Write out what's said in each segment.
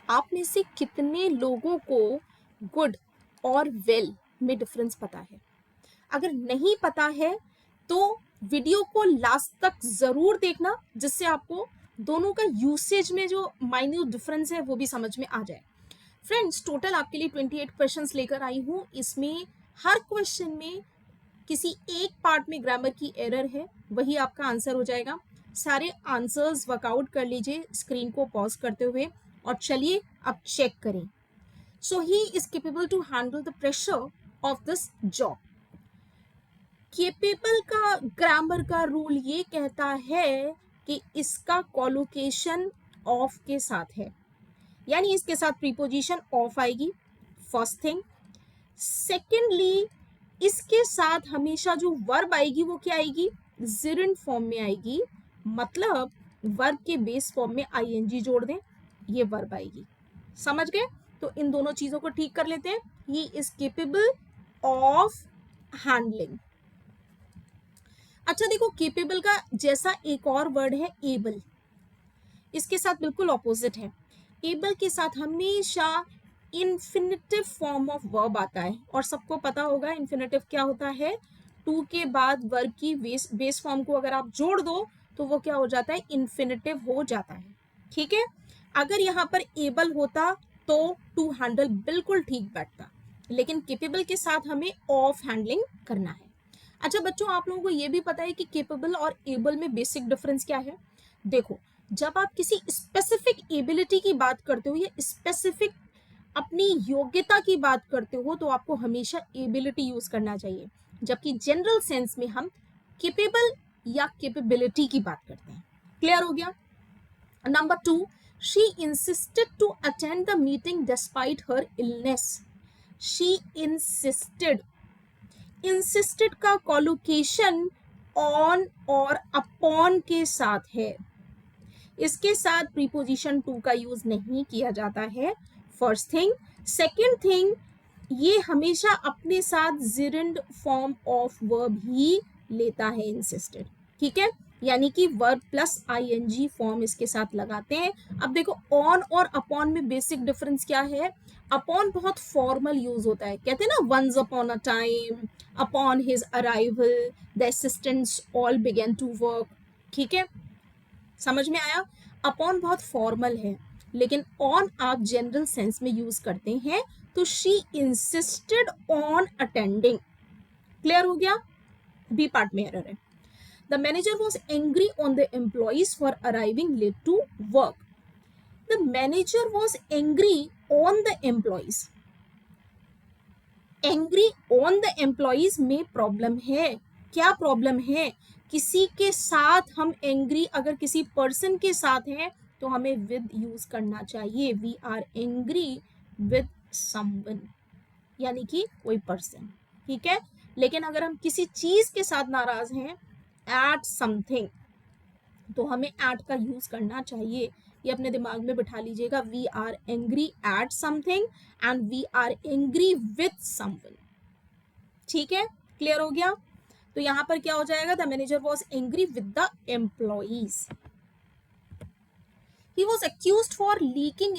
आप में से कितने लोगों को गुड और वेल में डिफरेंस पता है? अगर नहीं पता है तो वीडियो को लास्ट तक जरूर देखना, जिससे आपको दोनों का यूसेज में जो माइन्यूट डिफरेंस है वो भी समझ में आ जाए। फ्रेंड्स, टोटल आपके लिए 28 क्वेश्चंस लेकर आई हूँ। इसमें हर क्वेश्चन में किसी एक पार्ट में ग्रामर की एरर है, वही आपका आंसर हो जाएगा। सारे आंसर्स वर्कआउट कर लीजिए स्क्रीन को पॉज करते हुए, और चलिए अब चेक करें। So he is capable to handle the pressure of this job. Capable का ग्रामर का रूल ये कहता है कि इसका कॉलोकेशन ऑफ के साथ है, यानी इसके साथ प्रीपोजिशन ऑफ आएगी, फर्स्ट थिंग। सेकेंडली, इसके साथ हमेशा जो वर्ब आएगी वो क्या आएगी? जिरंड फॉर्म में आएगी, मतलब वर्ब के बेस फॉर्म में आईएनजी जोड़ दें, ये वर्ब आएगी। समझ गए? तो इन दोनों चीजों को ठीक कर लेते हैं। ही इज केपेबल ऑफ हैंडलिंग। अच्छा देखो, केपेबल का जैसा एक और वर्ड है एबल, इसके साथ बिल्कुल ऑपोजिट है। एबल के साथ हमेशा इन्फिनिटिव फॉर्म ऑफ वर्ब आता है, और सबको पता होगा इन्फिनिटिव क्या होता है। टू के बाद वर्ब की बेस फॉर्म को अगर आप जोड़ दो तो वो क्या हो जाता है? इन्फिनिटिव हो जाता है। ठीक है, अगर यहाँ पर एबल होता तो टू हैंडल बिल्कुल ठीक बैठता, लेकिन केपेबल के साथ हमें ऑफ हैंडलिंग करना है। अच्छा बच्चों, आप लोगों को ये भी पता है कि केपेबल और एबल में बेसिक डिफरेंस क्या है? देखो, जब आप किसी स्पेसिफिक एबिलिटी की बात करते हो या स्पेसिफिक अपनी योग्यता की बात करते हो तो आपको हमेशा एबिलिटी यूज करना चाहिए, जबकि जनरल सेंस में हम केपेबल या केपेबिलिटी की बात करते हैं। क्लियर हो गया? Number 2, she insisted to attend the meeting despite her illness. She insisted, insisted का कॉलोकेशन ऑन और अपॉन के साथ है, इसके साथ प्रीपोजिशन टू का यूज नहीं किया जाता है, फर्स्ट थिंग। सेकेंड थिंग, ये हमेशा अपने साथ जिरंड फॉर्म ऑफ वर्ब ही लेता है, इंसिस्टेड। ठीक है, यानी कि वर्ब प्लस आईएनजी फॉर्म इसके साथ लगाते हैं। अब देखो, ऑन और अपॉन में बेसिक डिफरेंस क्या है? अपॉन बहुत फॉर्मल यूज होता है, कहते हैं ना, once upon a time, upon his arrival the assistants all began to work. ठीक है, समझ में आया? अपॉन बहुत फॉर्मल है, लेकिन ऑन आप जनरल सेंस में यूज करते हैं, तो she insisted on attending. Clear हो गया? बी पार्ट में एरर है। The manager was angry on the employees for arriving late to work. The manager was angry on the employees. Angry on the employees में problem है। क्या problem है? किसी के साथ हम एंग्री अगर किसी पर्सन के साथ हैं तो हमें विद यूज करना चाहिए। We are angry with someone, यानी कि कोई पर्सन। ठीक है, लेकिन अगर हम किसी चीज के साथ नाराज हैं, एट समथिंग, तो हमें एट का यूज करना चाहिए। ये अपने दिमाग में बिठा लीजिएगा। We are angry at something and we are angry with someone. ठीक है, क्लियर हो गया? तो यहां पर क्या हो जाएगा? The manager was angry with the employees. He was accused for leaking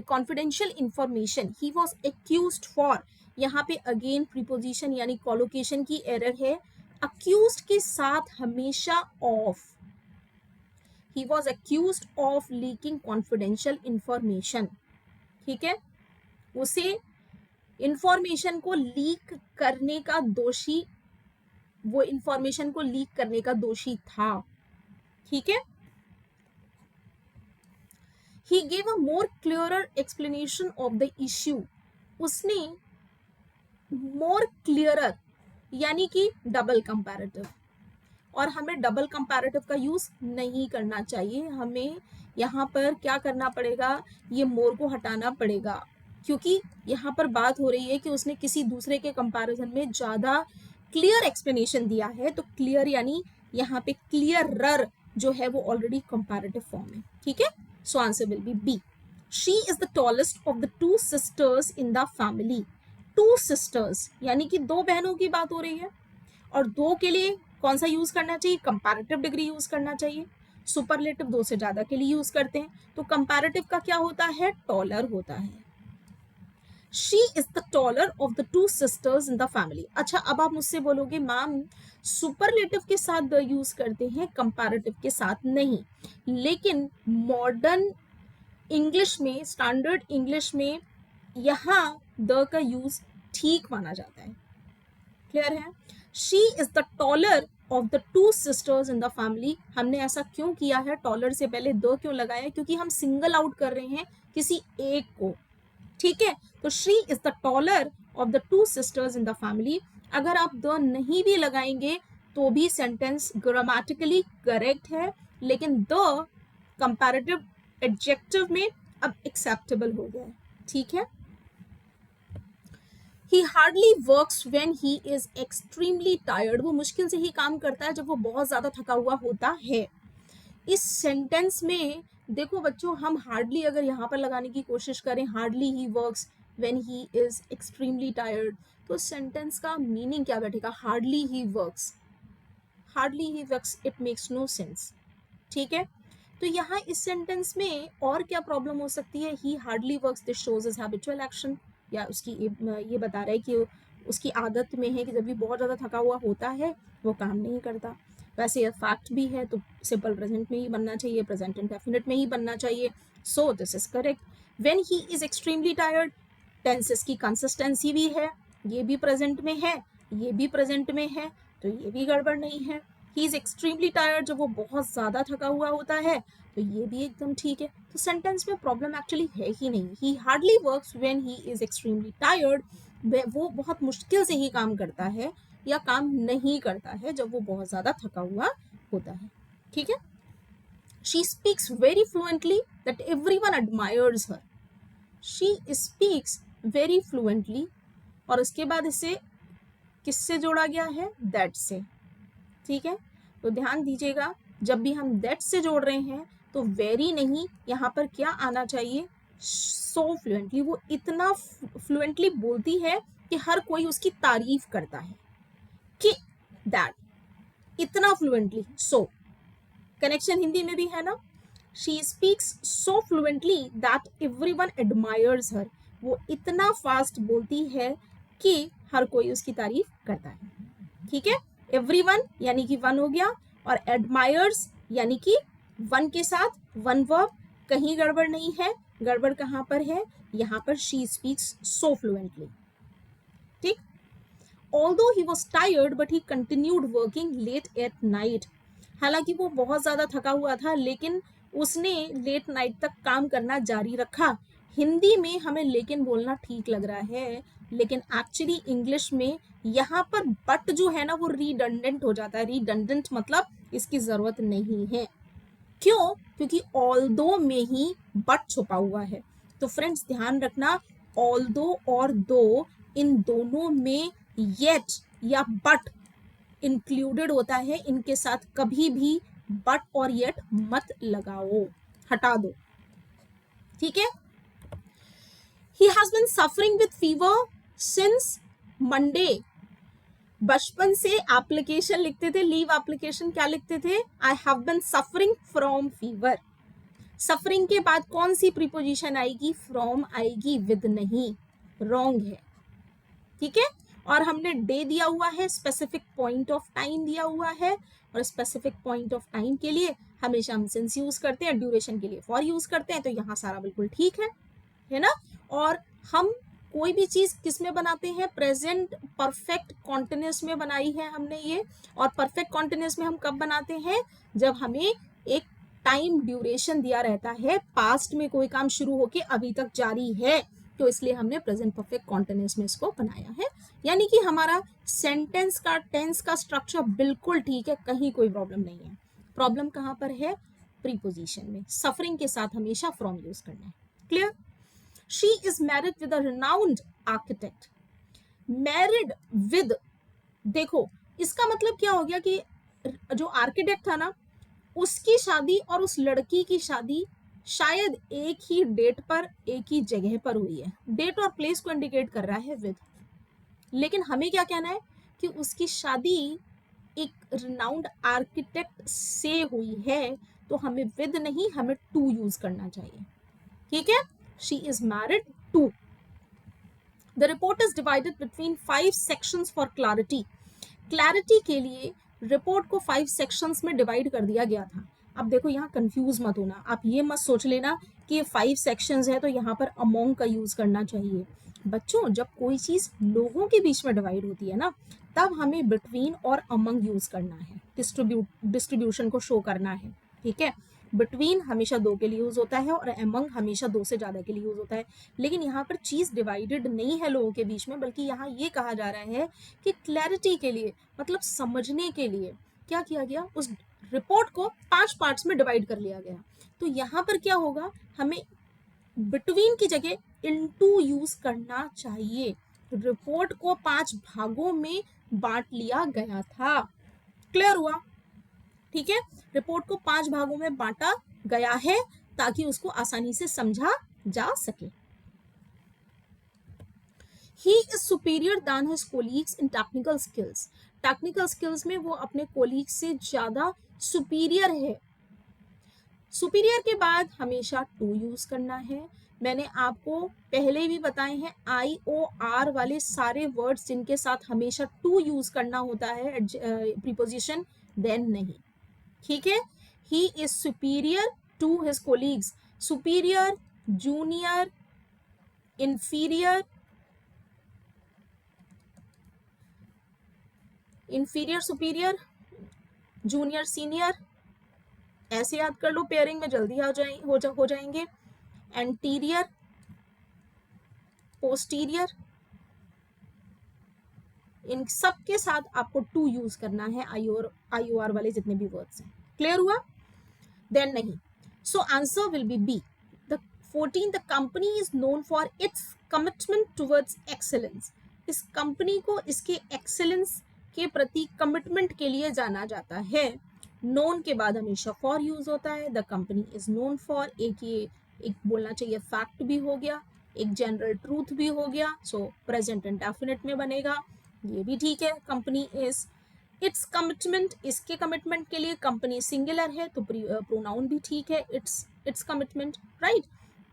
confidential information. He was accused for, यहाँ पे अगेन प्रीपोजिशन यानी कॉलोकेशन की एरर है। accused के साथ हमेशा of. He was accused of leaking confidential information. ठीक है, उसे इंफॉर्मेशन को लीक करने का दोषी, वो इंफॉर्मेशन को लीक करने का दोषी था। ठीक है, he gave a more clearer explanation of the issue. उसने more clearer यानी कि डबल कंपैरेटिव, और हमें डबल कंपैरेटिव का यूज नहीं करना चाहिए। हमें यहाँ पर क्या करना पड़ेगा? ये मोर को हटाना पड़ेगा, क्योंकि यहाँ पर बात हो रही है कि उसने किसी दूसरे के कंपैरिजन में ज्यादा क्लियर एक्सप्लेनेशन दिया है। तो क्लियर यानी यहाँ पे क्लियरर जो है वो ऑलरेडी कंपैरेटिव फॉर्म है। ठीक है, so answer will be B. She is the tallest of the two sisters in the family. Two sisters यानी कि दो बहनों की बात हो रही है, और दो के लिए कौन सा यूज करना चाहिए? कंपैरेटिव डिग्री यूज करना चाहिए। सुपरलेटिव 2 से ज्यादा के लिए यूज करते हैं। तो कंपैरेटिव का क्या होता है, टॉलर होता है। She is the taller of the 2 sisters in the family. अच्छा, अब आप मुझसे बोलोगे मैम सुपरलेटिव के साथ द यूज करते हैं, कंपैरेटिव के साथ नहीं। लेकिन मॉडर्न इंग्लिश में, स्टैंडर्ड इंग्लिश में यहाँ द का यूज ठीक माना जाता है। क्लियर है? She is the taller of the 2 sisters in the family. हमने ऐसा क्यों किया है, टॉलर से पहले द क्यों लगाया है, क्योंकि हम सिंगल आउट कर रहे हैं किसी एक को। ठीक है, तो she is the taller of the 2 sisters in the family. अगर आप द नहीं भी लगाएंगे तो भी सेंटेंस ग्रामेटिकली करेक्ट है, लेकिन द कंपैरेटिव एडजेक्टिव में अब एक्सेप्टेबल हो गया है। ठीक है। He hardly works when he is extremely tired. वो मुश्किल से ही काम करता है जब वो बहुत ज्यादा थका हुआ होता है। इस सेंटेंस में देखो बच्चों, हम हार्डली अगर यहाँ पर लगाने की कोशिश करें, hardly he works when he is extremely tired, तो सेंटेंस का मीनिंग क्या बैठेगा, hardly he works, hardly he works, it makes no sense. ठीक है, तो यहाँ इस सेंटेंस में और क्या प्रॉब्लम हो सकती है, ही hardly works, this shows his habitual action, या उसकी ये बता रहा है कि उसकी आदत में है कि जब भी बहुत ज़्यादा थका हुआ होता है वो काम नहीं करता। वैसे ये फैक्ट भी है, तो सिंपल प्रेजेंट में ही बनना चाहिए, प्रेजेंट इंडेफिनिट में ही बनना चाहिए। So this is correct. When he is extremely tired, tenses की कंसिस्टेंसी भी है, ये भी प्रेजेंट में है, ये भी प्रेजेंट में है, तो ये भी गड़बड़ नहीं है। ही इज एक्सट्रीमली टायर्ड, जब वो बहुत ज़्यादा थका हुआ होता है, तो ये भी एकदम ठीक है। तो सेंटेंस में प्रॉब्लम एक्चुअली है ही नहीं। ही hardly works when he is extremely tired, वो बहुत मुश्किल से ही काम करता है या काम नहीं करता है जब वो बहुत ज़्यादा थका हुआ होता है। ठीक है। She speaks very fluently that everyone admires her. She speaks very fluently, और उसके बाद इसे किससे जोड़ा गया है, दैट से। ठीक है, तो ध्यान दीजिएगा, जब भी हम दैट से जोड़ रहे हैं तो वेरी नहीं, यहाँ पर क्या आना चाहिए, सो फ्लुएंटली। वो इतना फ्लुएंटली बोलती है कि हर कोई उसकी तारीफ करता है कि दैट, इतना फ्लुएंटली। सो कनेक्शन हिंदी में भी है ना, she speaks so fluently that everyone admires her. वो इतना फास्ट बोलती है कि हर कोई उसकी तारीफ करता है। ठीक है, एवरीवन यानी कि वन हो गया, और एडमायर्स यानी कि वन के साथ वन वर्ब, कहीं गड़बड़ नहीं है। गड़बड़ कहाँ पर है, यहाँ पर शी स्पीक्स सो फ्लुएंटली। ठीक। Although he was tired, but he continued working late at night. हालांकि वो बहुत ज्यादा थका हुआ था, लेकिन उसने लेट नाइट तक काम करना जारी रखा। हिंदी में हमें लेकिन बोलना ठीक लग रहा है, लेकिन एक्चुअली इंग्लिश में यहाँ पर बट जो है ना वो रिडंडेंट हो जाता है। रिडंडेंट मतलब इसकी जरूरत नहीं है। क्यों? क्योंकि ऑल्दो में ही बट छुपा हुआ है। तो फ्रेंड्स ध्यान रखना, ऑल्दो और दो, इन दोनों में येट या बट इंक्लूडेड होता है। इनके साथ कभी भी बट और येट मत लगाओ, हटा दो। ठीक है। He has been suffering with fever since Monday. बचपन से एप्लीकेशन लिखते थे, लीव एप्लीकेशन क्या लिखते थे, I have been suffering from fever. Suffering के बाद कौन सी प्रीपोजिशन आएगी, फ्रॉम आएगी, विद नहीं, रॉन्ग है। ठीक है, और हमने डे दिया हुआ है, स्पेसिफिक पॉइंट ऑफ टाइम दिया हुआ है, और स्पेसिफिक पॉइंट ऑफ टाइम के लिए हमेशा हम सिंस यूज करते हैं, ड्यूरेशन के लिए फॉर यूज करते हैं। तो यहाँ सारा बिल्कुल ठीक है ना। और हम कोई भी चीज किस में बनाते हैं, प्रेजेंट परफेक्ट कॉन्टिन्यूस में बनाई है हमने ये। और परफेक्ट कॉन्टिन्यूस में हम कब बनाते हैं, जब हमें एक टाइम ड्यूरेशन दिया रहता है, पास्ट में कोई काम शुरू होके अभी तक जारी है, तो इसलिए हमने प्रेजेंट परफेक्ट कॉन्टिन्यूस में इसको बनाया है। यानी कि हमारा सेंटेंस का टेंस का स्ट्रक्चर बिल्कुल ठीक है, कहीं कोई प्रॉब्लम नहीं है। प्रॉब्लम कहाँ पर है, प्रीपोजिशन में। सफरिंग के साथ हमेशा फ्रॉम यूज करना है। Clear. She is married with a renowned architect. Married with, देखो इसका मतलब क्या हो गया कि जो आर्किटेक्ट था ना, उसकी शादी और उस लड़की की शादी शायद एक ही डेट पर एक ही जगह पर हुई है। डेट और प्लेस को इंडिकेट कर रहा है विद, लेकिन हमें क्या कहना है कि उसकी शादी एक रिनाउंड आर्किटेक्ट से हुई है। तो हमें विद नहीं, हमें टू यूज करना चाहिए, ठीक है। She is married to. The report is divided between 5 sections for clarity. Clarity के लिए रिपोर्ट को 5 सेक्शंस में डिवाइड कर दिया गया था। अब देखो यहाँ कंफ्यूज मत होना, आप ये मत सोच लेना कि ये 5 सेक्शंस है तो यहाँ पर अमोंग का यूज करना चाहिए। बच्चों, जब कोई चीज लोगों के बीच में डिवाइड होती है ना, तब हमें बिटवीन और अमंग यूज करना है, डिस्ट्रीब्यूशन को शो करना है, ठीक है। बिटवीन हमेशा 2 के लिए यूज होता है और अमंग हमेशा 2 से ज्यादा के लिए यूज होता है। लेकिन यहाँ पर चीज डिवाइडेड नहीं है लोगों के बीच में, बल्कि यहाँ ये कहा जा रहा है कि क्लैरिटी के लिए, मतलब समझने के लिए क्या किया गया, उस रिपोर्ट को 5 पार्ट्स में डिवाइड कर लिया गया। तो यहाँ पर क्या होगा, हमें बिटवीन की जगह इनटू यूज करना चाहिए। रिपोर्ट को 5 भागों में बांट लिया गया था। क्लियर हुआ, ठीक है। रिपोर्ट को 5 भागों में बांटा गया है ताकि उसको आसानी से समझा जा सके। He is superior than his colleagues in technical skills. Technical skills में वो अपने कोलीग से ज्यादा सुपीरियर है। सुपीरियर के बाद हमेशा टू यूज करना है। मैंने आपको पहले भी बताए हैं, IOR वाले सारे वर्ड्स जिनके साथ हमेशा टू यूज करना होता है प्रीपोजिशन, देन नहीं, ठीक है। He is superior to his colleagues. Superior, junior, inferior, inferior superior, junior senior, ऐसे याद कर लो, पेयरिंग में जल्दी हो जाएंगे। एंटीरियर, पोस्टीरियर, इन सब के साथ आपको टू यूज करना है, IOR वाले जितने भी वर्ड्स हैं। क्लियर हुआ, देन नहीं। So answer will be B. The 14 the company is known for its commitment towards excellence. इस कंपनी को इसके एक्सेलेंस के प्रति कमिटमेंट के लिए जाना जाता है। नोन के बाद हमेशा फॉर यूज होता है। The company is known for, एक बोलना चाहिए फैक्ट भी हो गया, एक जनरल ट्रूथ भी हो गया, सो प्रेजेंट इंडेफिनिट में बनेगा, ये भी ठीक है। कंपनी इज इट्स कमिटमेंट, इसके कमिटमेंट के लिए कंपनी सिंगुलर है तो प्रोनाउन भी ठीक है, it's commitment, right.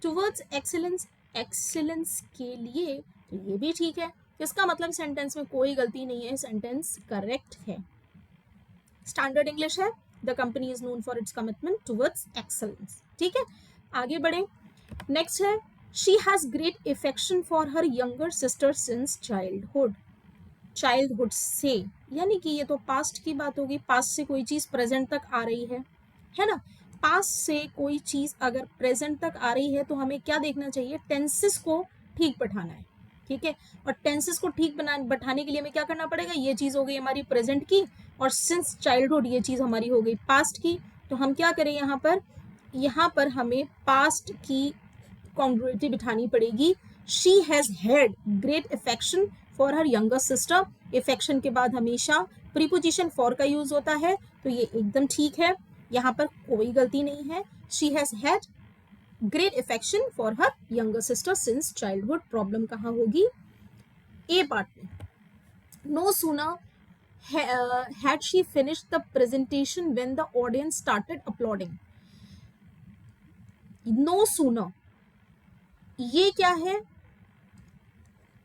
Towards excellence, excellence के लिए, तो ये भी ठीक है। इसका मतलब सेंटेंस में कोई गलती नहीं है, सेंटेंस करेक्ट है। स्टैंडर्ड इंग्लिश है, the company is known for its commitment towards excellence, ठीक है। आगे बढ़े, नेक्स्ट है, she has great affection for her younger sister since childhood. Childhood से, यानी कि ये तो पास्ट की बात होगी, पास्ट से कोई चीज प्रेजेंट तक आ रही है ना। पास्ट से कोई चीज अगर प्रेजेंट तक आ रही है तो हमें क्या देखना चाहिए, टेंसेस को ठीक बैठाना है, ठीक है। और टेंसेस को ठीक बैठाने के लिए हमें क्या करना पड़ेगा, ये चीज हो गई हमारी प्रेजेंट की, और सिंस चाइल्डहुड ये चीज हमारी हो गई पास्ट की। तो हम क्या करें, यहाँ पर हमें पास्ट की कॉन्ग्रुइटी बिठानी पड़ेगी। She has had great affection for her younger sister. Affection के बाद हमेशा प्रीपोजिशन फॉर का यूज होता है, तो ये एकदम ठीक है, यहाँ पर कोई गलती नहीं है। She has had great affection for her younger sister since childhood. Problem कहाँ होगी, ए पार्ट में। No sooner had she finished the presentation when the audience started applauding. No sooner, ये क्या है,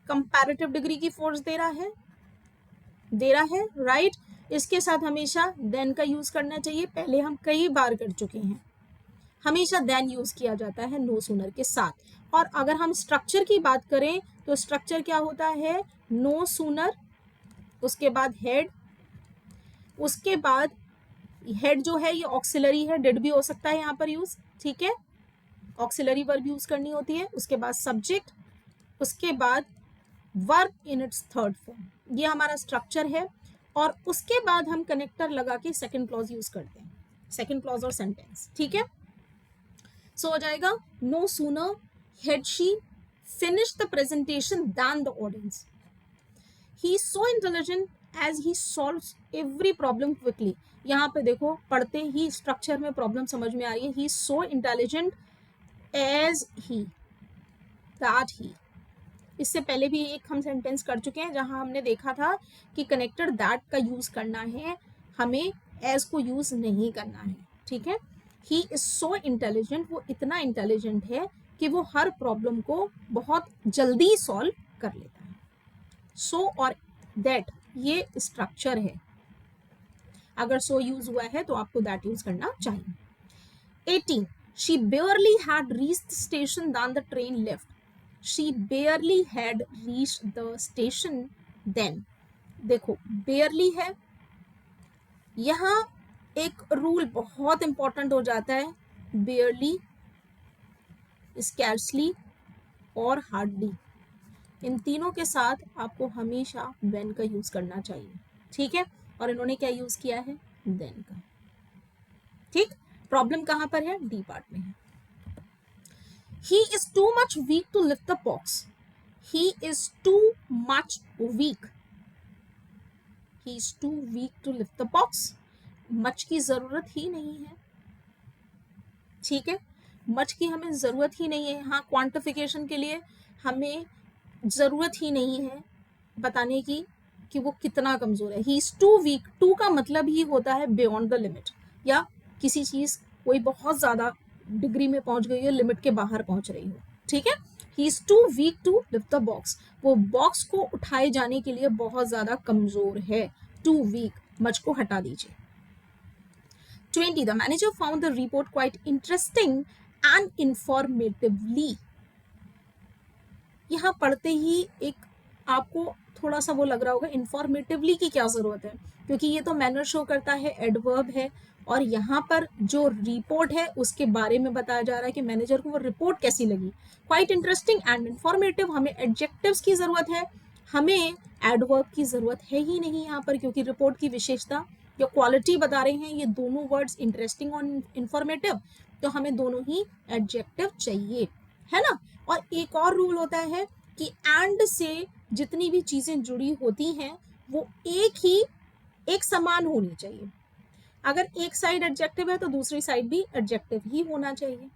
कंपैरेटिव डिग्री की फोर्स दे रहा है, right. इसके साथ हमेशा देन का यूज करना चाहिए, पहले हम कई बार कर चुके हैं, हमेशा देन यूज किया जाता है नो सूनर के साथ। और अगर हम स्ट्रक्चर की बात करें तो स्ट्रक्चर क्या होता है, नो सूनर, उसके बाद हेड, उसके बाद हेड जो है ये ऑक्सिलरी है, डिड भी हो सकता है यहाँ पर यूज, ठीक है, ऑक्सिलरी वर्ब यूज करनी होती है। उसके बाद सब्जेक्ट, उसके बाद verb in its third form, ये हमारा स्ट्रक्चर है। और उसके बाद हम कनेक्टर लगा के सेकेंड क्लॉज यूज करते हैं, सेकेंड क्लॉज और सेंटेंस, ठीक है। सो हो जाएगा, no sooner had she finished the presentation than the audience. He is so intelligent as he solves every problem quickly. यहाँ पे देखो, पढ़ते ही स्ट्रक्चर में प्रॉब्लम समझ में आ रही है। He is so intelligent as he, that he. इससे पहले भी एक हम सेंटेंस कर चुके हैं जहां हमने देखा था कि कनेक्टर दैट का यूज करना है, हमें एज को यूज नहीं करना है, ठीक है। ही इज सो इंटेलिजेंट, वो इतना इंटेलिजेंट है कि वो हर प्रॉब्लम को बहुत जल्दी सॉल्व कर लेता है। सो और दैट ये स्ट्रक्चर है, अगर सो यूज हुआ है तो आपको दैट यूज करना चाहिए। 18, she barely had reached the station than the train left. She barely had reached the station then. देखो barely है, यहाँ एक रूल बहुत इंपॉर्टेंट हो जाता है, barely, scarcely और hardly, इन तीनों के साथ आपको हमेशा when का यूज करना चाहिए, ठीक है। और इन्होंने क्या यूज किया है, then का, ठीक। प्रॉब्लम कहां पर है, डी पार्ट में है। He is too much weak to lift the box. He is too much weak. He is too weak to lift the box. Much की जरूरत ही नहीं है, ठीक है। मच की हमें जरूरत ही नहीं है, हाँ क्वांटिफिकेशन के लिए हमें जरूरत ही नहीं है बताने की कि वो कितना कमजोर है। He is too weak, too का मतलब ही होता है बियॉन्ड द लिमिट, या किसी चीज कोई बहुत ज्यादा डिग्री में पहुंच गई है, लिमिट के बाहर पहुंच रही हो, ठीक है। He is too weak to lift the box, वो बॉक्स को उठाए जाने के लिए बहुत ज्यादा कमजोर है, टू वीक, मच को हटा दीजिए। 20, the manager found the report quite interesting and informatively. यहाँ पढ़ते ही एक आपको थोड़ा सा वो लग रहा होगा, इंफॉर्मेटिवली की क्या जरूरत है, क्योंकि ये तो मैनर शो करता है, एडवर्ब है, और यहाँ पर जो रिपोर्ट है उसके बारे में बताया जा रहा है कि मैनेजर को वो रिपोर्ट कैसी लगी। क्वाइट इंटरेस्टिंग एंड इंफॉर्मेटिव, हमें एडजेक्टिव्स की जरूरत है, हमें एडवर्ब की जरूरत है ही नहीं यहाँ पर, क्योंकि रिपोर्ट की विशेषता या क्वालिटी बता रहे हैं ये दोनों वर्ड्स, इंटरेस्टिंग और इंफॉर्मेटिव, तो हमें दोनों ही एडजेक्टिव चाहिए, है ना। और एक और रूल होता है कि एंड से जितनी भी चीजें जुड़ी होती हैं वो एक समान होनी चाहिए। अगर एक साइड एडजेक्टिव है तो दूसरी साइड भी एडजेक्टिव ही होना चाहिए,